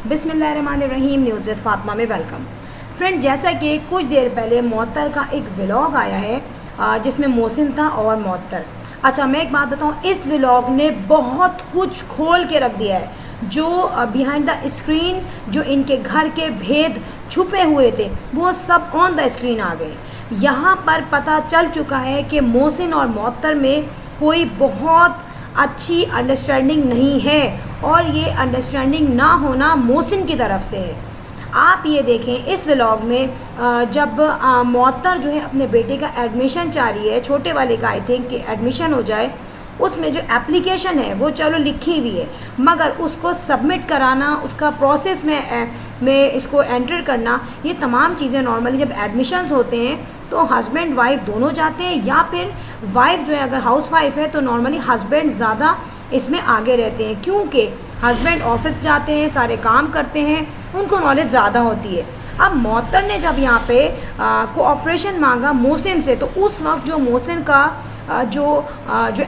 बिस्मिल्लाहिर्रहमानिर्रहीम। News with Fatima में welcome. Friend, जैसा कि कुछ देर पहले मुअत्तर का एक व्लॉग आया है जिसमें मोहसिन था और मुअत्तर। अच्छा, मैं एक बात बताऊं, इस व्लॉग ने बहुत कुछ खोल के रख दिया है। जो बिहाइंड द स्क्रीन जो इनके घर के भेद छुपे हुए थे वो सब ऑन द स्क्रीन आ गए। यहाँ पर पता चल चुका है कि मोहसिन और मुअत्तर में कोई बहुत अच्छी अंडरस्टैंडिंग नहीं है और ये अंडरस्टैंडिंग ना होना मोहसिन की तरफ से है। आप ये देखें इस व्लॉग में जब मुअत्तर जो है अपने बेटे का एडमिशन चाह रही है, छोटे वाले का आई थिंक कि एडमिशन हो जाए, उसमें जो एप्लीकेशन है वो चलो लिखी हुई है, मगर उसको सबमिट कराना, उसका प्रोसेस में इसको एंटर करना, ये तमाम चीज़ें नॉर्मली जब एडमिशन्स होते हैं तो हस्बैंड वाइफ दोनों जाते हैं, या फिर वाइफ जो है अगर हाउस वाइफ है तो नॉर्मली हस्बैंड ज़्यादा इसमें आगे रहते हैं, क्योंकि हस्बैंड ऑफिस जाते हैं, सारे काम करते हैं, उनको नॉलेज ज़्यादा होती है। अब मुअत्तर ने जब यहाँ पे कोऑपरेशन मांगा मोहसिन से, तो उस वक्त जो मोहसिन का जो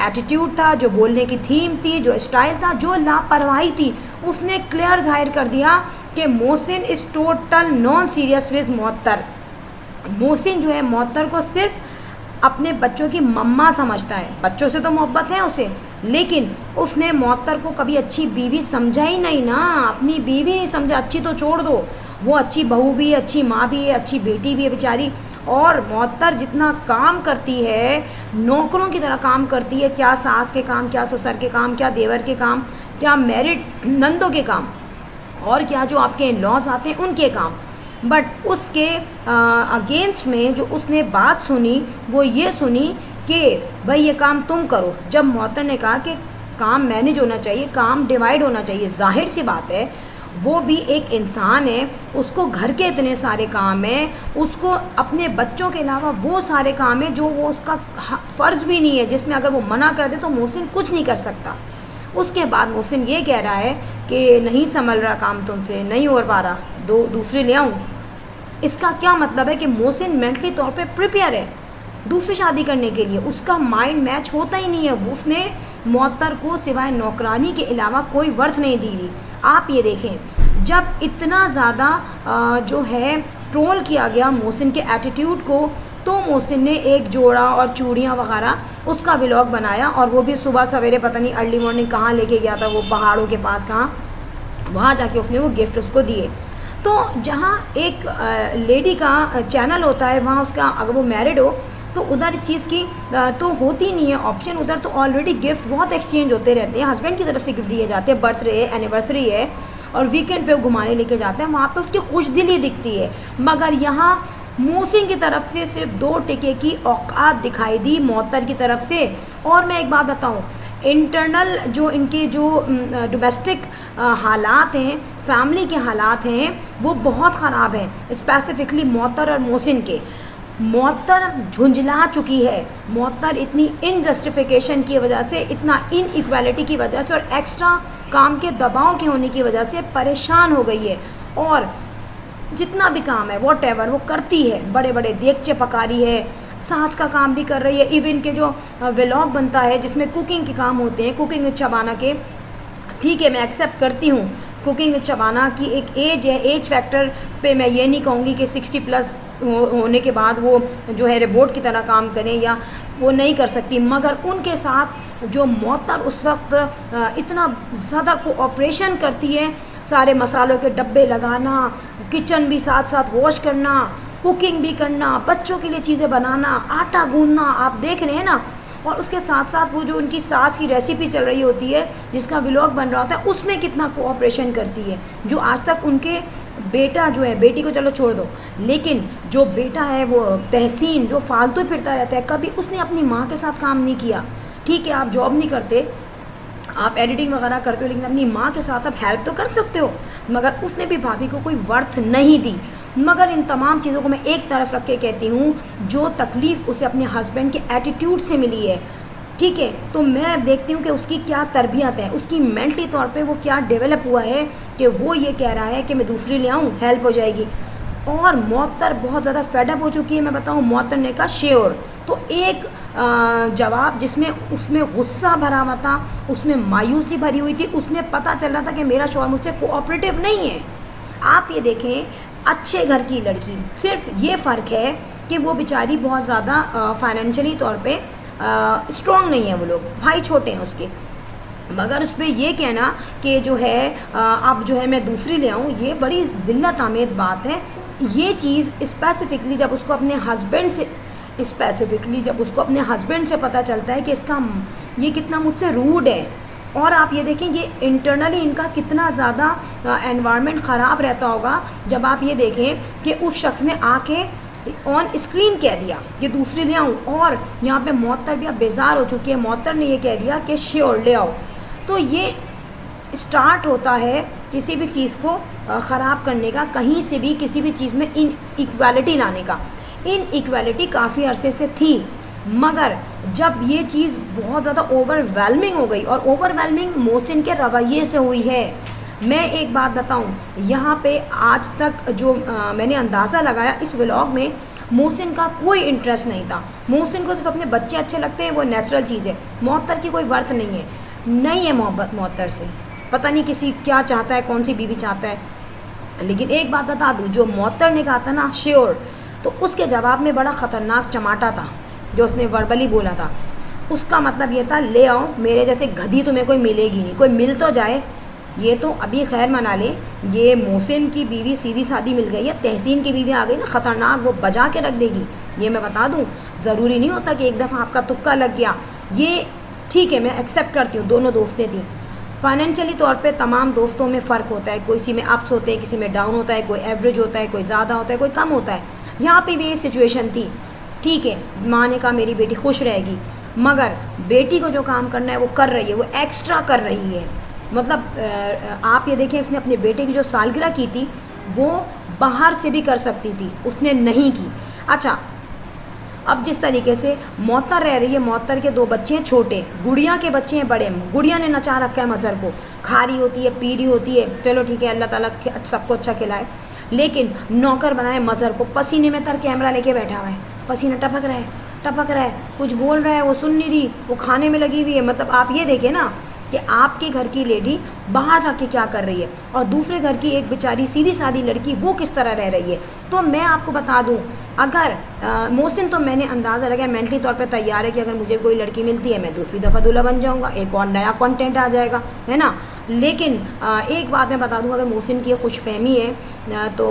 एटीट्यूड था, जो बोलने की थीम थी, जो स्टाइल था, जो लापरवाही थी, उसने क्लियर जाहिर कर दिया कि Mohsin is total non serious with Muattar. Mohsin जो है मुअत्तर को सिर्फ अपने बच्चों की मम्मा समझता है। बच्चों से तो मोहब्बत है उसे, लेकिन उसने मुअत्तर को कभी अच्छी बीवी समझा ही नहीं ना। अपनी बीवी नहीं समझा, अच्छी तो छोड़ दो, वो अच्छी बहू भी है, अच्छी माँ भी है, अच्छी बेटी भी है बेचारी। और मुअत्तर जितना काम करती है, नौकरों की तरह काम करती है, क्या सास के काम, क्या ससुर के काम, क्या देवर के काम, क्या मैरिड नंदों के काम, और क्या जो आपके इन लॉज आते हैं उनके काम। बट उसके अगेंस्ट में जो उसने बात सुनी वो ये सुनी कि भाई ये काम तुम करो। जब मुअत्तर ने कहा कि काम मैनेज होना चाहिए, काम डिवाइड होना चाहिए, जाहिर सी बात है वो भी एक इंसान है, उसको घर के इतने सारे काम हैं, उसको अपने बच्चों के अलावा वो सारे काम हैं जो वो उसका फ़र्ज़ भी नहीं है, जिसमें अगर वो मना कर दे तो मोहसिन कुछ नहीं कर सकता। उसके बाद मोहसिन ये कह रहा है कि नहीं संभल रहा काम तुमसे, नहीं हो पा रहा, दूसरी ले आऊँ। इसका क्या मतलब है कि मोहसिन मेंटली तौर पे प्रिपेयर है दूसरी शादी करने के लिए, उसका माइंड मैच होता ही नहीं है। उसने मुअत्तर को सिवाय नौकरानी के अलावा कोई वर्थ नहीं दी हुई। आप ये देखें, जब इतना ज़्यादा जो है ट्रोल किया गया मोहसिन के एटीट्यूड को, तो मोहसिन ने एक जोड़ा और चूड़ियाँ वगैरह उसका व्लॉग बनाया, और वो भी सुबह सवेरे पता नहीं अर्ली मॉर्निंग कहाँ लेके गया था, वो पहाड़ों के पास कहाँ, वहाँ जाके उसने वो गिफ्ट उसको दिए। तो जहाँ एक लेडी का चैनल होता है, वहाँ उसका अगर वो मैरिड हो तो उधर इस चीज़ की तो होती नहीं है ऑप्शन। उधर तो ऑलरेडी गिफ्ट बहुत एक्सचेंज होते रहते हैं, हस्बैंड की तरफ से गिफ्ट दिए जाते हैं, बर्थडे है, एनिवर्सरी है, और वीकेंड पे घुमाने लेके जाते हैं, वहाँ पे उसकी खुशदिली दिखती है। मगर यहाँ मोहसिन की तरफ से सिर्फ 2 टिके की औकात दिखाई दी मुअत्तर की तरफ से। और मैं एक बात बताऊँ, इंटरनल जो इनके जो डोमेस्टिक हालात हैं, फैमिली के हालात हैं, वो बहुत ख़राब हैं, स्पेसिफिकली मुअत्तर और मोहसिन के। मुअत्तर झुंझला चुकी है, मुअत्तर इतनी इनजस्टिफिकेशन की वजह से, इतना इनइक्वालिटी की वजह से और एक्स्ट्रा काम के दबाव के होने की वजह से परेशान हो गई है, और जितना भी काम है वॉटएवर वो करती है, बड़े बड़े देगचे पका रही है, सास का काम भी कर रही है। इवन के जो व्लॉग बनता है जिसमें कुकिंग के काम होते हैं, कुकिंग विद शबाना के, ठीक है मैं एक्सेप्ट करती हूँ कुकिंग विद शबाना की एक एज है, एज फैक्टर पे मैं ये नहीं कहूँगी कि 60+ होने के बाद वो जो है रोबोट की तरह काम करें, या वो नहीं कर सकती, मगर उनके साथ जो मुअत्तर उस वक्त इतना ज़्यादा कोऑपरेशन करती है, सारे मसालों के डब्बे लगाना, किचन भी साथ साथ वॉश करना, कुकिंग भी करना, बच्चों के लिए चीज़ें बनाना, आटा गूंदना, आप देख रहे हैं ना। और उसके साथ साथ वो जो उनकी सास की रेसिपी चल रही होती है जिसका व्लॉग बन रहा होता है, उसमें कितना कोऑपरेशन करती है। जो आज तक उनके बेटा जो है, बेटी को चलो छोड़ दो, लेकिन जो बेटा है वो तहसीन, जो फालतू फिरता रहता है, कभी उसने अपनी माँ के साथ काम नहीं किया। ठीक है आप जॉब नहीं करते, आप एडिटिंग वगैरह करते हो, लेकिन अपनी माँ के साथ आप हेल्प तो कर सकते हो, मगर उसने भी भाभी को कोई वर्थ नहीं दी। मगर इन तमाम चीज़ों को मैं एक तरफ रख के कहती हूँ, जो तकलीफ़ उसे अपने हस्बैंड के एटीट्यूड से मिली है, ठीक है, तो मैं देखती हूँ कि उसकी क्या तरबियत है, उसकी मेंटली तौर पे वो क्या डेवलप हुआ है कि वो ये कह रहा है कि मैं दूसरी ले आऊँ, हेल्प हो जाएगी। और मुअत्तर बहुत ज़्यादा फेडअप हो चुकी है। मैं बताऊँ, मुअत्तर ने कहा श्योर, तो एक जवाब जिसमें उसमें गुस्सा भरा हुआ था, उसमें मायूसी भरी हुई थी, उसमें पता चल रहा था कि मेरा शौहर मुझसे कोऑपरेटिव नहीं है। आप ये देखें, अच्छे घर की लड़की, सिर्फ ये फ़र्क है कि वो बेचारी बहुत ज़्यादा फाइनेंशियली तौर पे स्ट्रॉन्ग नहीं है, वो लोग भाई छोटे हैं उसके, मगर उस पर ये कहना कि जो है अब जो है मैं दूसरी ले आऊँ, ये बड़ी ज़िल्लत आमेद बात है। ये चीज़ स्पेसिफ़िकली जब उसको अपने हस्बैंड से पता चलता है कि इसका ये कितना मुझसे रूड है, और आप ये देखें ये इंटरनली इनका कितना ज़्यादा एनवायरनमेंट ख़राब रहता होगा जब आप ये देखें कि उस शख्स ने आके ऑन स्क्रीन कह दिया कि दूसरी ले आऊँ, और यहाँ पे मौतर भी अब बेजार हो चुकी है, मौतर ने ये कह दिया कि श्योर ले आओ। तो ये स्टार्ट होता है किसी भी चीज़ को ख़राब करने का, कहीं से भी किसी भी चीज़ में इनइक्वालिटी लाने का। इनइक्वालिटी काफ़ी अरसे से थी, मगर जब ये चीज़ बहुत ज़्यादा ओवरवेलमिंग हो गई, और ओवरवेलमिंग मोहसिन के रवैये से हुई है। मैं एक बात बताऊं, यहाँ पे आज तक जो मैंने अंदाज़ा लगाया इस व्लॉग में, मोहसिन का कोई इंटरेस्ट नहीं था। मोहसिन को सिर्फ अपने बच्चे अच्छे लगते हैं, वो नेचुरल चीज़ है। मौतर की कोई वर्थ नहीं है मोहब्बत मौतर से, पता नहीं किसी क्या चाहता है, कौन सी बीवी चाहता है। लेकिन एक बात बता दूँ, जो मौतर ने कहा था ना श्योर, तो उसके जवाब में बड़ा ख़तरनाक चमाटा था जो उसने वर्बली बोला था। उसका मतलब ये था ले आओ, मेरे जैसे गधी तुम्हें कोई मिलेगी नहीं, कोई मिल तो जाए। ये तो अभी खैर मना ले, ये मोहसिन की बीवी सीधी सादी मिल गई है, तहसीन की बीवी आ गई ना ख़तरनाक, वो बजा के रख देगी। ये मैं बता दूँ, ज़रूरी नहीं होता कि एक दफ़ा आपका तुक्का लग गया। ये ठीक है, मैं एक्सेप्ट करती हूँ, दोनों दोस्तें थी। फाइनेंशियली तौर पे तमाम दोस्तों में फ़र्क होता है, किसी में अप्स होते हैं, किसी में डाउन होता है, कोई एवरेज होता है, कोई ज़्यादा होता है, कोई कम होता है। यहाँ पे भी ये सिचुएशन थी। ठीक है, माँ ने कहा मेरी बेटी खुश रहेगी, मगर बेटी को जो काम करना है वो कर रही है, वो एक्स्ट्रा कर रही है। मतलब आप ये देखें, उसने अपने बेटे की जो सालगिरह की थी वो बाहर से भी कर सकती थी, उसने नहीं की। अच्छा, अब जिस तरीके से मौतर रह रही है, मौतर के 2 बच्चे हैं छोटे, गुड़िया के बच्चे हैं बड़े। गुड़िया ने नचा रखा है मज़हर को, खा रही होती है, पी रही होती है, चलो ठीक है, अल्लाह ताला सबको अच्छा खिलाए, लेकिन नौकर बनाए मज़हर को। पसीने में तर कैमरा लेके बैठा हुआ है, पसीना टपक रहा है, कुछ बोल रहा है, वो सुन नहीं रही, वो खाने में लगी हुई है। मतलब आप ये देखें ना कि आपके घर की लेडी बाहर जाके क्या कर रही है, और दूसरे घर की एक बेचारी सीधी सादी लड़की वो किस तरह रह रही है। तो मैं आपको बता दूं, अगर मोहसिन तो मैंने अंदाज़ा लगाया मेंटली तौर पे तैयार है कि अगर मुझे कोई लड़की मिलती है मैं दूसरी दफ़ा दूल्हा बन जाऊंगा, एक और नया कंटेंट आ जाएगा, है ना। लेकिन एक बात मैं बता दूं, अगर मोहसिन की खुशफहमी है तो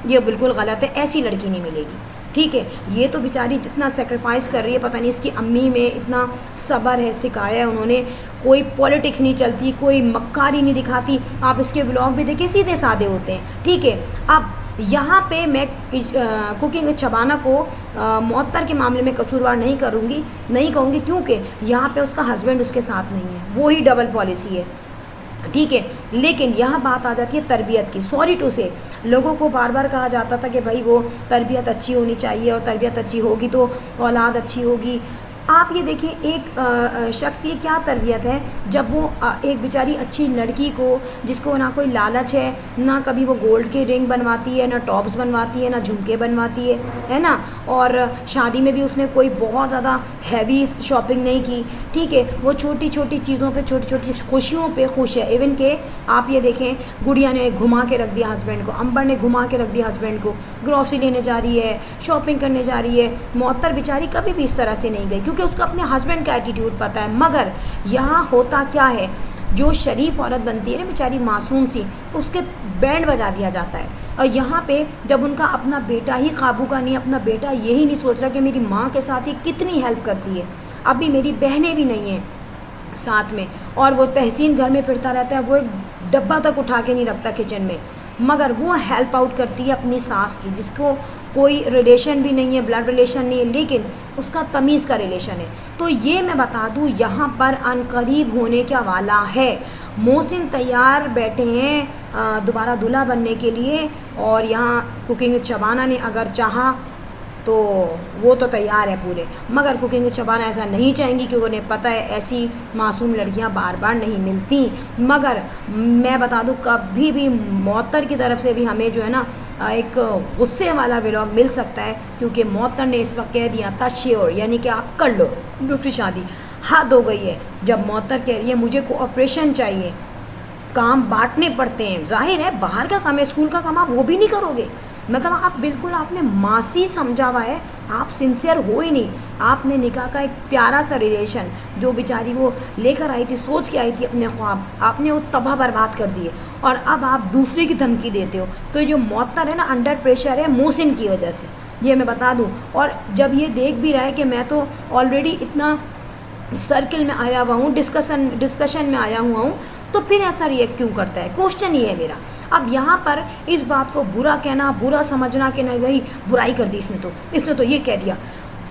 ये बिल्कुल गलत है, ऐसी लड़की नहीं मिलेगी। ठीक है, ये तो बेचारी जितना सेक्रीफाइस कर रही है, पता नहीं इसकी अम्मी में इतना सब्र है, सिखाया है उन्होंने, कोई पॉलिटिक्स नहीं चलती, कोई मक्कारी नहीं दिखाती। आप इसके व्लॉग भी देखिए, सीधे साधे होते हैं। ठीक है, अब यहाँ पे मैं कुकिंग विद शबाना को मौतर के मामले में कसूरवार नहीं कहूँगी, क्योंकि यहाँ पे उसका हस्बैंड उसके साथ नहीं है, वो ही डबल पॉलिसी है। ठीक है, लेकिन यहाँ बात आ जाती है तरबियत की। सॉरी टू से, लोगों को बार बार कहा जाता था कि भाई वो तरबियत अच्छी होनी चाहिए, और तरबियत अच्छी होगी तो औलाद अच्छी होगी। आप ये देखिए, एक शख्स, ये क्या तरबियत है जब वो एक बेचारी अच्छी लड़की को, जिसको ना कोई लालच है, ना कभी वो गोल्ड के रिंग बनवाती है, ना टॉप्स बनवाती है, ना झुमके बनवाती है ना, और शादी में भी उसने कोई बहुत ज़्यादा हैवी शॉपिंग नहीं की। ठीक है, वो छोटी छोटी चीज़ों पे, छोटी छोटी खुशियों पे खुश है। इवन के आप ये देखें, गुड़िया ने घुमा के रख दिया हस्बैंड को, अंबर ने घुमा के रख दिया हस्बैंड को, ग्रॉसरी लेने जा रही है, शॉपिंग करने जा रही है। मौतर बेचारी कभी भी इस तरह से नहीं गई, क्योंकि उसको अपने हस्बैंड का एटीट्यूड पता है। मगर यहाँ होता क्या है, जो शरीफ औरत बनती है ना बेचारी मासूम सी, उसके बैंड बजा दिया जाता है। और यहाँ पे जब उनका अपना बेटा ही काबू का नहीं, अपना बेटा यही नहीं सोच रहा कि मेरी माँ के साथ ये कितनी हेल्प करती है, अभी मेरी बहनें भी नहीं हैं साथ में, और वो तहसीन घर में फिरता रहता है, वो एक डब्बा तक उठा के नहीं रखता किचन में, मगर वो हेल्प आउट करती है अपनी सास की, जिसको कोई रिलेशन भी नहीं है, ब्लड रिलेशन नहीं है, लेकिन उसका तमीज़ का रिलेशन है। तो ये मैं बता दूँ, यहाँ पर अनकरीब होने क्या वाला है। मोहसिन तैयार बैठे हैं दोबारा दूल्हा बनने के लिए, और यहाँ कुकिंग विद शबाना ने अगर चाहा तो वो तो तैयार है पूरे, मगर कुकिंग विद शबाना ऐसा नहीं चाहेंगी, क्योंकि उन्हें पता है ऐसी मासूम लड़कियां बार बार नहीं मिलती। मगर मैं बता दूं, कभी भी मौतर की तरफ से भी हमें जो है ना एक गुस्से वाला व्लॉग मिल सकता है, क्योंकि मौतर ने इस वक्त कह दिया था श्योर, यानी कि आप कर लो दूसरी शादी। हद हो गई है जब मौतर कह रही है मुझे कोऑपरेशन चाहिए, काम बांटने पड़ते हैं। जाहिर है बाहर का काम है, स्कूल का काम आप वो भी नहीं करोगे। मतलब आप बिल्कुल आपने मासी समझा हुआ है, आप सिंसियर हो ही नहीं। आपने निकाह का एक प्यारा सा रिलेशन जो बेचारी वो लेकर आई थी, सोच के आई थी अपने ख्वाब, आपने वो तबाह बर्बाद कर दिए और अब आप दूसरे की धमकी देते हो। तो जो मौतर है ना, अंडर प्रेशर है मोहसिन की वजह से, ये मैं बता दूं। और जब ये देख भी रहा है कि मैं तो ऑलरेडी इतना सर्किल में आया हुआ हूँ, डिस्कशन में आया हुआ हूँ, तो फिर ऐसा रिएक्ट क्यों करता है? क्वेश्चन ये है मेरा। अब यहाँ पर इस बात को बुरा कहना, बुरा समझना कि नहीं भाई बुराई कर दी इसने तो ये कह दिया,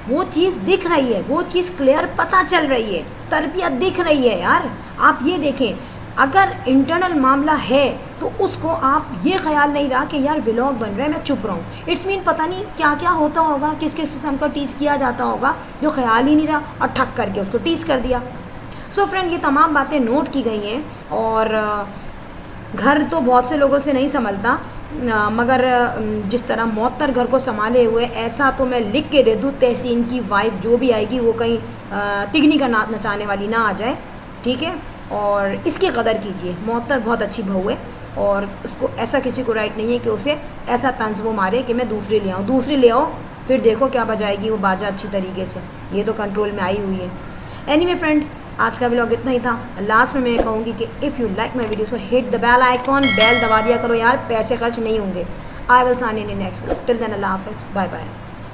वो चीज़ दिख रही है, वो चीज़ क्लियर पता चल रही है, तरबियत दिख रही है यार। आप ये देखें, अगर इंटरनल मामला है तो उसको आप ये ख्याल नहीं रहा कि यार व्लॉग बन रहा है मैं चुप रहूँ। इट्स मीन पता नहीं क्या क्या होता होगा, किस किस किस्म का टीज़ किया जाता होगा जो ख्याल ही नहीं रहा और ठक करके उसको टीज़ कर दिया। सो फ्रेंड, ये तमाम बातें नोट की गई हैं और घर तो बहुत से लोगों से नहीं संभलता, मगर जिस तरह मौतर घर को संभाले हुए, ऐसा तो मैं लिख के दे दूँ तहसीन की वाइफ जो भी आएगी वो कहीं तिगनी का नचाने वाली ना आ जाए, ठीक है। और इसकी कदर कीजिए, मौतर बहुत अच्छी बहू है और उसको ऐसा किसी को राइट नहीं है कि उसे ऐसा तंज वो मारे कि मैं दूसरी ले आऊँ। दूसरी ले आओ फिर देखो क्या बजाएगी वो बाजा अच्छी तरीके से, ये तो कंट्रोल में आई हुई है। एनीवे फ्रेंड, आज का व्लॉग इतना ही था। लास्ट में मैं कहूँगी कि if you like my video so hit the bell icon, bell दबा दिया करो यार, पैसे खर्च नहीं होंगे। I will see you in next vlog. Till then अल्लाह हाफ़िज़, बाय बाय।